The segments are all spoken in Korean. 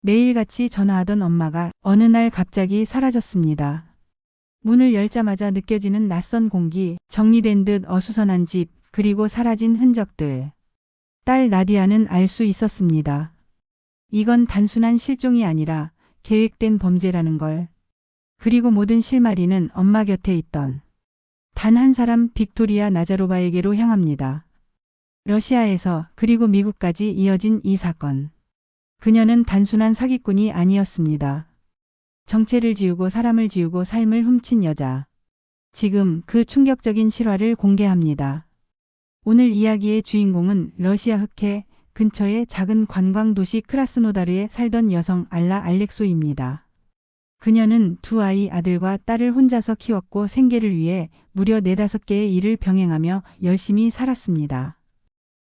매일같이 전화하던 엄마가 어느 날 갑자기 사라졌습니다. 문을 열자마자 느껴지는 낯선 공기, 정리된 듯 어수선한 집, 그리고 사라진 흔적들. 딸 나디아는 알 수 있었습니다. 이건 단순한 실종이 아니라 계획된 범죄라는 걸. 그리고 모든 실마리는 엄마 곁에 있던 단 한 사람 빅토리아 나자로바에게로 향합니다. 러시아에서 그리고 미국까지 이어진 이 사건. 그녀는 단순한 사기꾼이 아니었습니다. 정체를 지우고 사람을 지우고 삶을 훔친 여자. 지금 그 충격적인 실화를 공개합니다. 오늘 이야기의 주인공은 러시아 흑해 근처의 작은 관광도시 크라스노다르에 살던 여성 알라 알렉소입니다. 그녀는 두 아들과 딸을 혼자서 키웠고 생계를 위해 무려 4-5개의 일을 병행하며 열심히 살았습니다.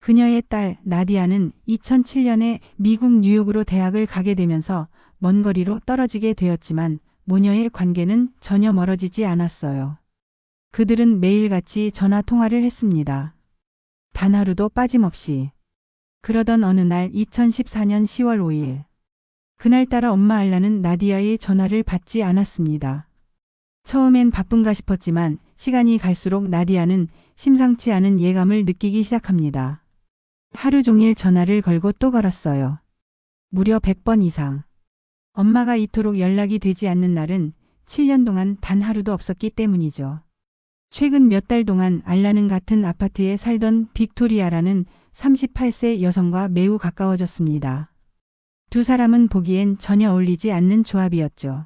그녀의 딸 나디아는 2007년에 미국 뉴욕으로 대학을 가게 되면서 먼 거리로 떨어지게 되었지만 모녀의 관계는 전혀 멀어지지 않았어요. 그들은 매일같이 전화 통화를 했습니다. 단 하루도 빠짐없이. 그러던 어느 날 2014년 10월 5일. 그날따라 엄마 알라는 나디아의 전화를 받지 않았습니다. 처음엔 바쁜가 싶었지만 시간이 갈수록 나디아는 심상치 않은 예감을 느끼기 시작합니다. 하루 종일 전화를 걸고 또 걸었어요. 무려 100번 이상. 엄마가 이토록 연락이 되지 않는 날은 7년 동안 단 하루도 없었기 때문이죠. 최근 몇 달 동안 알라는 같은 아파트에 살던 빅토리아라는 38세 여성과 매우 가까워졌습니다. 두 사람은 보기엔 전혀 어울리지 않는 조합이었죠.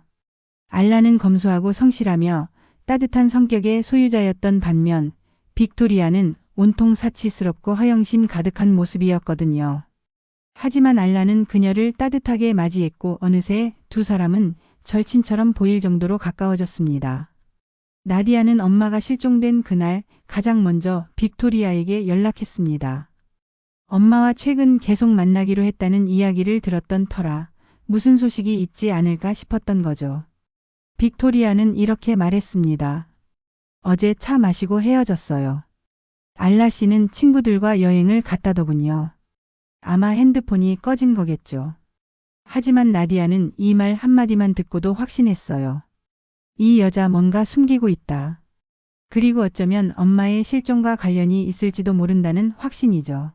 알라는 검소하고 성실하며 따뜻한 성격의 소유자였던 반면 빅토리아는 온통 사치스럽고 허영심 가득한 모습이었거든요. 하지만 알라는 그녀를 따뜻하게 맞이했고 어느새 두 사람은 절친처럼 보일 정도로 가까워졌습니다. 나디아는 엄마가 실종된 그날 가장 먼저 빅토리아에게 연락했습니다. 엄마와 최근 계속 만나기로 했다는 이야기를 들었던 터라 무슨 소식이 있지 않을까 싶었던 거죠. 빅토리아는 이렇게 말했습니다. 어제 차 마시고 헤어졌어요. 알라 씨는 친구들과 여행을 갔다더군요. 아마 핸드폰이 꺼진 거겠죠. 하지만 나디아는 이 말 한마디만 듣고도 확신했어요. 이 여자 뭔가 숨기고 있다. 그리고 어쩌면 엄마의 실종과 관련이 있을지도 모른다는 확신이죠.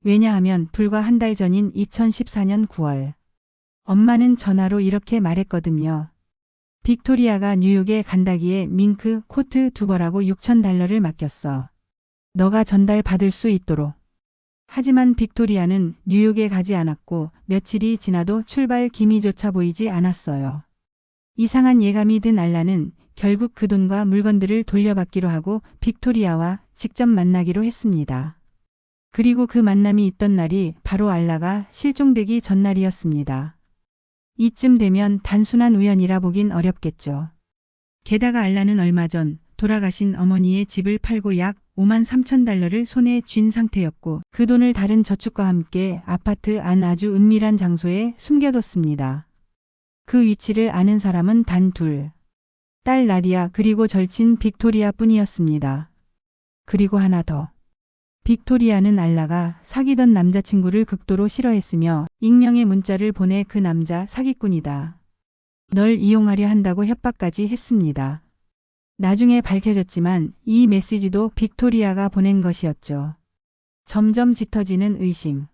왜냐하면 불과 한 달 전인 2014년 9월. 엄마는 전화로 이렇게 말했거든요. 빅토리아가 뉴욕에 간다기에 밍크 코트 두 벌하고 $6,000를 맡겼어. 너가 전달받을 수 있도록. 하지만 빅토리아는 뉴욕에 가지 않았고 며칠이 지나도 출발 기미조차 보이지 않았어요. 이상한 예감이 든 알라는 결국 그 돈과 물건들을 돌려받기로 하고 빅토리아와 직접 만나기로 했습니다. 그리고 그 만남이 있던 날이 바로 알라가 실종되기 전날이었습니다. 이쯤 되면 단순한 우연이라 보긴 어렵겠죠. 게다가 알라는 얼마 전 돌아가신 어머니의 집을 팔고 약 $53,000를 손에 쥔 상태였고 그 돈을 다른 저축과 함께 아파트 안 아주 은밀한 장소에 숨겨뒀습니다. 그 위치를 아는 사람은 단 둘. 딸 나디아 그리고 절친 빅토리아 뿐이었습니다. 그리고 하나 더. 빅토리아는 알라가 사귀던 남자친구를 극도로 싫어했으며 익명의 문자를 보내 그 남자 사기꾼이다. 널 이용하려 한다고 협박까지 했습니다. 나중에 밝혀졌지만 이 메시지도 빅토리아가 보낸 것이었죠. 점점 짙어지는 의심.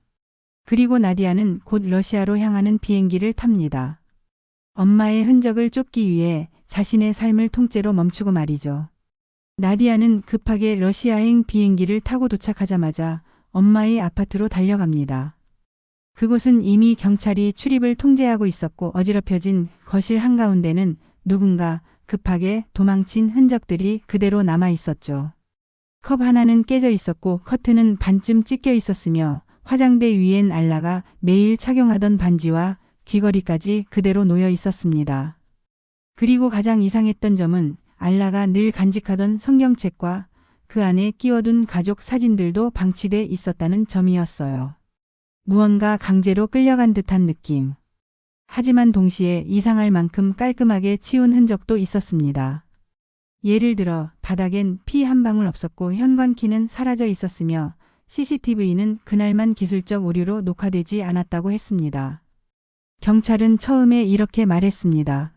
그리고 나디아는 곧 러시아로 향하는 비행기를 탑니다. 엄마의 흔적을 쫓기 위해 자신의 삶을 통째로 멈추고 말이죠. 나디아는 급하게 러시아행 비행기를 타고 도착하자마자 엄마의 아파트로 달려갑니다. 그곳은 이미 경찰이 출입을 통제하고 있었고 어지럽혀진 거실 한가운데는 누군가 급하게 도망친 흔적들이 그대로 남아 있었죠. 컵 하나는 깨져 있었고 커튼은 반쯤 찢겨 있었으며 화장대 위엔 알라가 매일 착용하던 반지와 귀걸이까지 그대로 놓여 있었습니다. 그리고 가장 이상했던 점은 알라가 늘 간직하던 성경책과 그 안에 끼워둔 가족 사진들도 방치돼 있었다는 점이었어요. 무언가 강제로 끌려간 듯한 느낌. 하지만 동시에 이상할 만큼 깔끔하게 치운 흔적도 있었습니다. 예를 들어 바닥엔 피 한 방울 없었고 현관키는 사라져 있었으며 CCTV는 그날만 기술적 오류로 녹화되지 않았다고 했습니다. 경찰은 처음에 이렇게 말했습니다.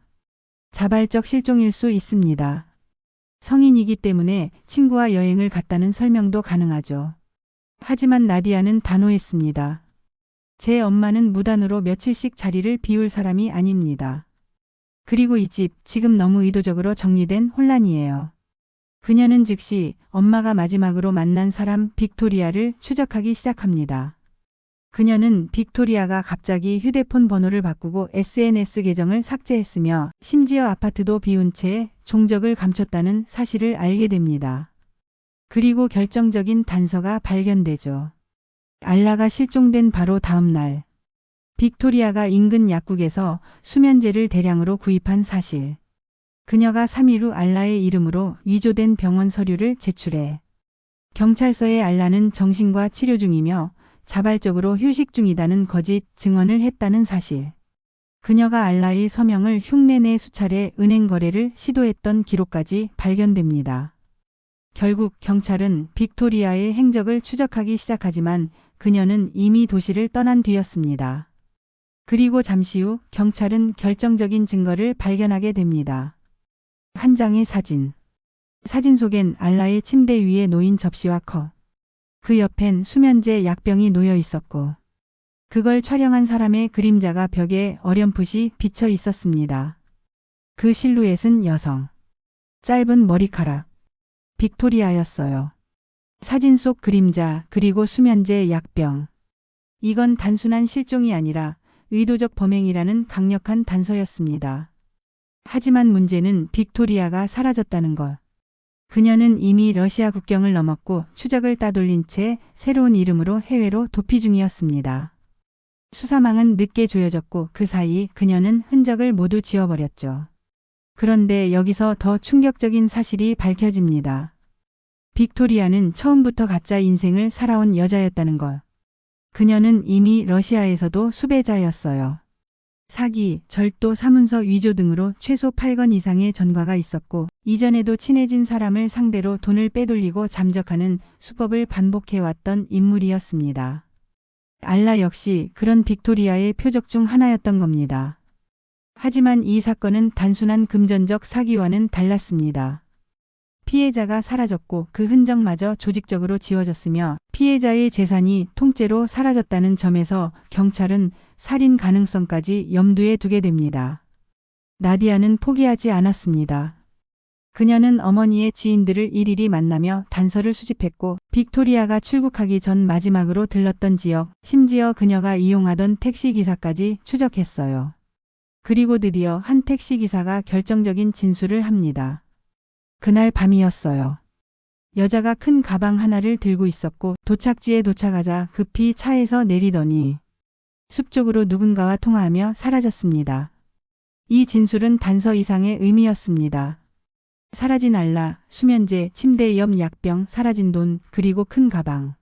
자발적 실종일 수 있습니다. 성인이기 때문에 친구와 여행을 갔다는 설명도 가능하죠. 하지만 나디아는 단호했습니다. 제 엄마는 무단으로 며칠씩 자리를 비울 사람이 아닙니다. 그리고 이 집 지금 너무 의도적으로 정리된 혼란이에요. 그녀는 즉시 엄마가 마지막으로 만난 사람 빅토리아를 추적하기 시작합니다. 그녀는 빅토리아가 갑자기 휴대폰 번호를 바꾸고 SNS 계정을 삭제했으며 심지어 아파트도 비운 채 종적을 감췄다는 사실을 알게 됩니다. 그리고 결정적인 단서가 발견되죠. 알라가 실종된 바로 다음 날, 빅토리아가 인근 약국에서 수면제를 대량으로 구입한 사실. 그녀가 3일 후 알라의 이름으로 위조된 병원 서류를 제출해 경찰서에 알라는 정신과 치료 중이며 자발적으로 휴식 중이다는 거짓 증언을 했다는 사실. 그녀가 알라의 서명을 흉내내 수차례 은행 거래를 시도했던 기록까지 발견됩니다. 결국 경찰은 빅토리아의 행적을 추적하기 시작하지만 그녀는 이미 도시를 떠난 뒤였습니다. 그리고 잠시 후 경찰은 결정적인 증거를 발견하게 됩니다. 한 장의 사진. 사진 속엔 알라의 침대 위에 놓인 접시와 컵. 그 옆엔 수면제 약병이 놓여 있었고 그걸 촬영한 사람의 그림자가 벽에 어렴풋이 비쳐 있었습니다. 그 실루엣은 여성. 짧은 머리카락. 빅토리아였어요. 사진 속 그림자 그리고 수면제 약병. 이건 단순한 실종이 아니라 의도적 범행이라는 강력한 단서였습니다. 하지만 문제는 빅토리아가 사라졌다는 것. 그녀는 이미 러시아 국경을 넘었고 추적을 따돌린 채 새로운 이름으로 해외로 도피 중이었습니다. 수사망은 늦게 조여졌고 그 사이 그녀는 흔적을 모두 지워버렸죠. 그런데 여기서 더 충격적인 사실이 밝혀집니다. 빅토리아는 처음부터 가짜 인생을 살아온 여자였다는 것. 그녀는 이미 러시아에서도 수배자였어요. 사기, 절도, 사문서 위조 등으로 최소 8건 이상의 전과가 있었고 이전에도 친해진 사람을 상대로 돈을 빼돌리고 잠적하는 수법을 반복해왔던 인물이었습니다. 알라 역시 그런 빅토리아의 표적 중 하나였던 겁니다. 하지만 이 사건은 단순한 금전적 사기와는 달랐습니다. 피해자가 사라졌고 그 흔적마저 조직적으로 지워졌으며 피해자의 재산이 통째로 사라졌다는 점에서 경찰은 살인 가능성까지 염두에 두게 됩니다. 나디아는 포기하지 않았습니다. 그녀는 어머니의 지인들을 일일이 만나며 단서를 수집했고 빅토리아가 출국하기 전 마지막으로 들렀던 지역, 심지어 그녀가 이용하던 택시기사까지 추적했어요. 그리고 드디어 한 택시기사가 결정적인 진술을 합니다. 그날 밤이었어요. 여자가 큰 가방 하나를 들고 있었고 도착지에 도착하자 급히 차에서 내리더니 숲 쪽으로 누군가와 통화하며 사라졌습니다. 이 진술은 단서 이상의 의미였습니다. 사라진 알라, 수면제, 침대 옆 약병, 사라진 돈, 그리고 큰 가방.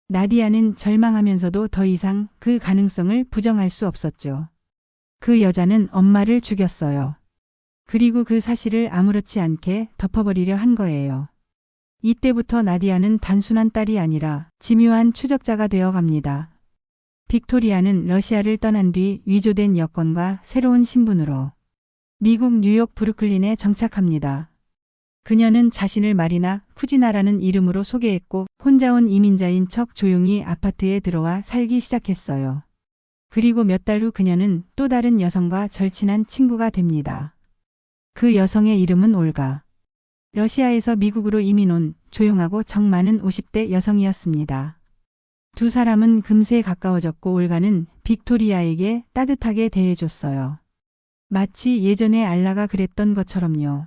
나디아는 절망하면서도 더 이상 그 가능성을 부정할 수 없었죠. 그 여자는 엄마를 죽였어요. 그리고 그 사실을 아무렇지 않게 덮어버리려 한 거예요. 이때부터 나디아는 단순한 딸이 아니라 지묘한 추적자가 되어 갑니다. 빅토리아는 러시아를 떠난 뒤 위조된 여권과 새로운 신분으로 미국 뉴욕 브루클린에 정착합니다. 그녀는 자신을 마리나 쿠지나라는 이름으로 소개했고 혼자 온 이민자인 척 조용히 아파트에 들어와 살기 시작했어요. 그리고 몇 달 후 그녀는 또 다른 여성과 절친한 친구가 됩니다. 그 여성의 이름은 올가. 러시아에서 미국으로 이민 온 조용하고 정 많은 50대 여성이었습니다. 두 사람은 금세 가까워졌고 올가는 빅토리아에게 따뜻하게 대해줬어요. 마치 예전에 알라가 그랬던 것처럼요.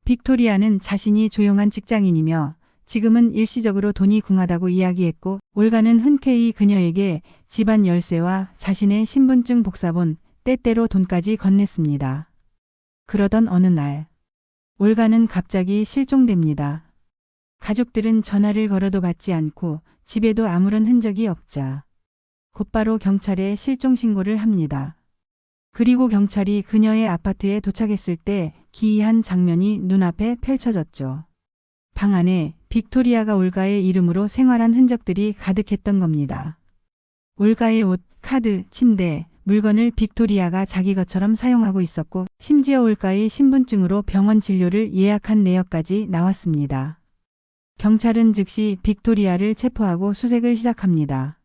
빅토리아는 자신이 조용한 직장인이며 지금은 일시적으로 돈이 궁하다고 이야기했고 올가는 흔쾌히 그녀에게 집안 열쇠와 자신의 신분증 복사본, 때때로 돈까지 건넸습니다. 그러던 어느 날 올가는 갑자기 실종됩니다. 가족들은 전화를 걸어도 받지 않고 집에도 아무런 흔적이 없자 곧바로 경찰에 실종 신고를 합니다. 그리고 경찰이 그녀의 아파트에 도착했을 때 기이한 장면이 눈앞에 펼쳐졌죠. 방 안에 빅토리아가 올가의 이름으로 생활한 흔적들이 가득했던 겁니다. 올가의 옷, 카드, 침대, 물건을 빅토리아가 자기 것처럼 사용하고 있었고 심지어 올가의 신분증으로 병원 진료를 예약한 내역까지 나왔습니다. 경찰은 즉시 빅토리아를 체포하고 수색을 시작합니다.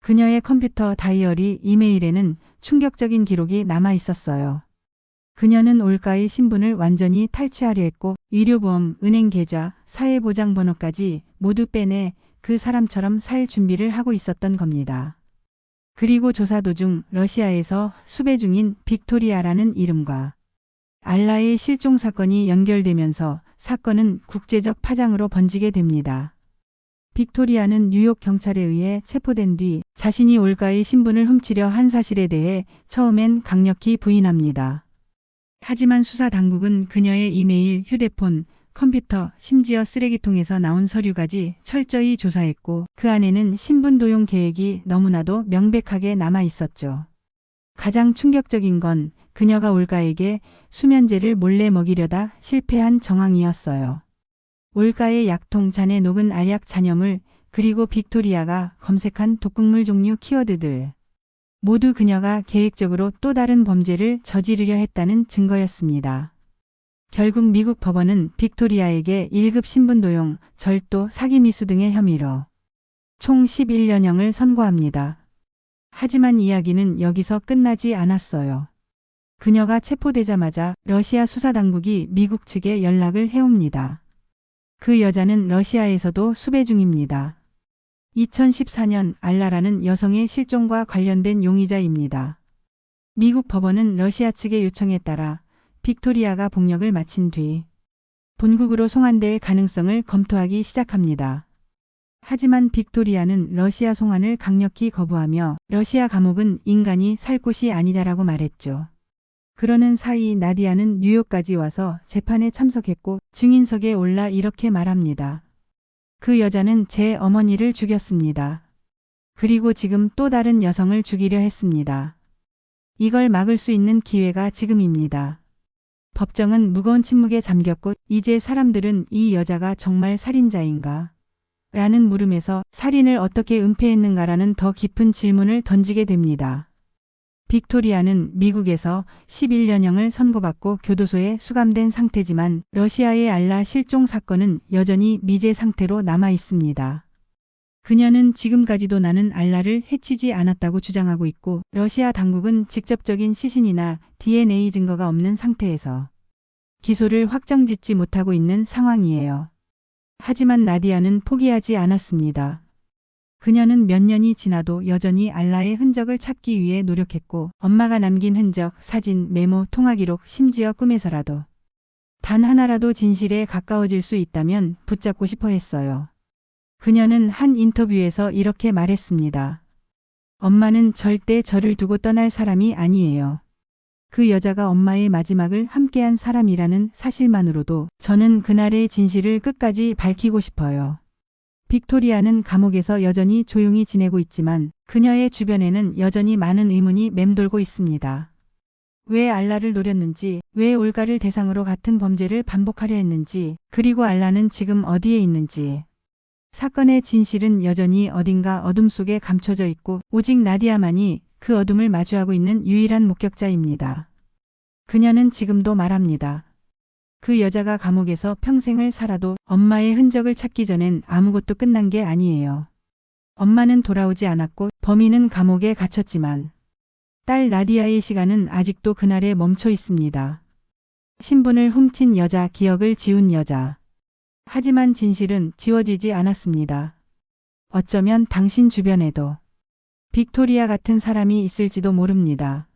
그녀의 컴퓨터 다이어리 이메일에는 충격적인 기록이 남아 있었어요. 그녀는 올가의 신분을 완전히 탈취하려 했고 의료보험, 은행 계좌, 사회보장번호까지 모두 빼내 그 사람처럼 살 준비를 하고 있었던 겁니다. 그리고 조사 도중 러시아에서 수배 중인 빅토리아라는 이름과 알라의 실종 사건이 연결되면서 사건은 국제적 파장으로 번지게 됩니다. 빅토리아는 뉴욕 경찰에 의해 체포된 뒤 자신이 올가의 신분을 훔치려 한 사실에 대해 처음엔 강력히 부인합니다. 하지만 수사 당국은 그녀의 이메일, 휴대폰, 컴퓨터, 심지어 쓰레기통에서 나온 서류까지 철저히 조사했고 그 안에는 신분 도용 계획이 너무나도 명백하게 남아 있었죠. 가장 충격적인 건 그녀가 올가에게 수면제를 몰래 먹이려다 실패한 정황이었어요. 올가의 약통, 잔에 녹은 알약 잔여물, 그리고 빅토리아가 검색한 독극물 종류 키워드들. 모두 그녀가 계획적으로 또 다른 범죄를 저지르려 했다는 증거였습니다. 결국 미국 법원은 빅토리아에게 1급 신분도용, 절도, 사기미수 등의 혐의로 총 11년형을 선고합니다. 하지만 이야기는 여기서 끝나지 않았어요. 그녀가 체포되자마자 러시아 수사당국이 미국 측에 연락을 해옵니다. 그 여자는 러시아에서도 수배 중입니다. 2014년 알라라는 여성의 실종과 관련된 용의자입니다. 미국 법원은 러시아 측의 요청에 따라 빅토리아가 복역을 마친 뒤 본국으로 송환될 가능성을 검토하기 시작합니다. 하지만 빅토리아는 러시아 송환을 강력히 거부하며 러시아 감옥은 인간이 살 곳이 아니다라고 말했죠. 그러는 사이 나디아는 뉴욕까지 와서 재판에 참석했고 증인석에 올라 이렇게 말합니다. 그 여자는 제 어머니를 죽였습니다. 그리고 지금 또 다른 여성을 죽이려 했습니다. 이걸 막을 수 있는 기회가 지금입니다. 법정은 무거운 침묵에 잠겼고 이제 사람들은 이 여자가 정말 살인자인가? 라는 물음에서 살인을 어떻게 은폐했는가라는 더 깊은 질문을 던지게 됩니다. 빅토리아는 미국에서 11년형을 선고받고 교도소에 수감된 상태지만 러시아의 알라 실종 사건은 여전히 미제 상태로 남아 있습니다. 그녀는 지금까지도 나는 알라를 해치지 않았다고 주장하고 있고 러시아 당국은 직접적인 시신이나 DNA 증거가 없는 상태에서 기소를 확정짓지 못하고 있는 상황이에요. 하지만 나디아는 포기하지 않았습니다. 그녀는 몇 년이 지나도 여전히 알라의 흔적을 찾기 위해 노력했고 엄마가 남긴 흔적, 사진, 메모, 통화기록, 심지어 꿈에서라도 단 하나라도 진실에 가까워질 수 있다면 붙잡고 싶어 했어요. 그녀는 한 인터뷰에서 이렇게 말했습니다. 엄마는 절대 저를 두고 떠날 사람이 아니에요. 그 여자가 엄마의 마지막을 함께한 사람이라는 사실만으로도 저는 그날의 진실을 끝까지 밝히고 싶어요. 빅토리아는 감옥에서 여전히 조용히 지내고 있지만 그녀의 주변에는 여전히 많은 의문이 맴돌고 있습니다. 왜 알라를 노렸는지, 왜 올가를 대상으로 같은 범죄를 반복하려 했는지, 그리고 알라는 지금 어디에 있는지. 사건의 진실은 여전히 어딘가 어둠 속에 감춰져 있고 오직 나디아만이 그 어둠을 마주하고 있는 유일한 목격자입니다. 그녀는 지금도 말합니다. 그 여자가 감옥에서 평생을 살아도 엄마의 흔적을 찾기 전엔 아무것도 끝난 게 아니에요. 엄마는 돌아오지 않았고 범인은 감옥에 갇혔지만 딸 나디아의 시간은 아직도 그날에 멈춰 있습니다. 신분을 훔친 여자, 기억을 지운 여자. 하지만 진실은 지워지지 않았습니다. 어쩌면 당신 주변에도 빅토리아 같은 사람이 있을지도 모릅니다.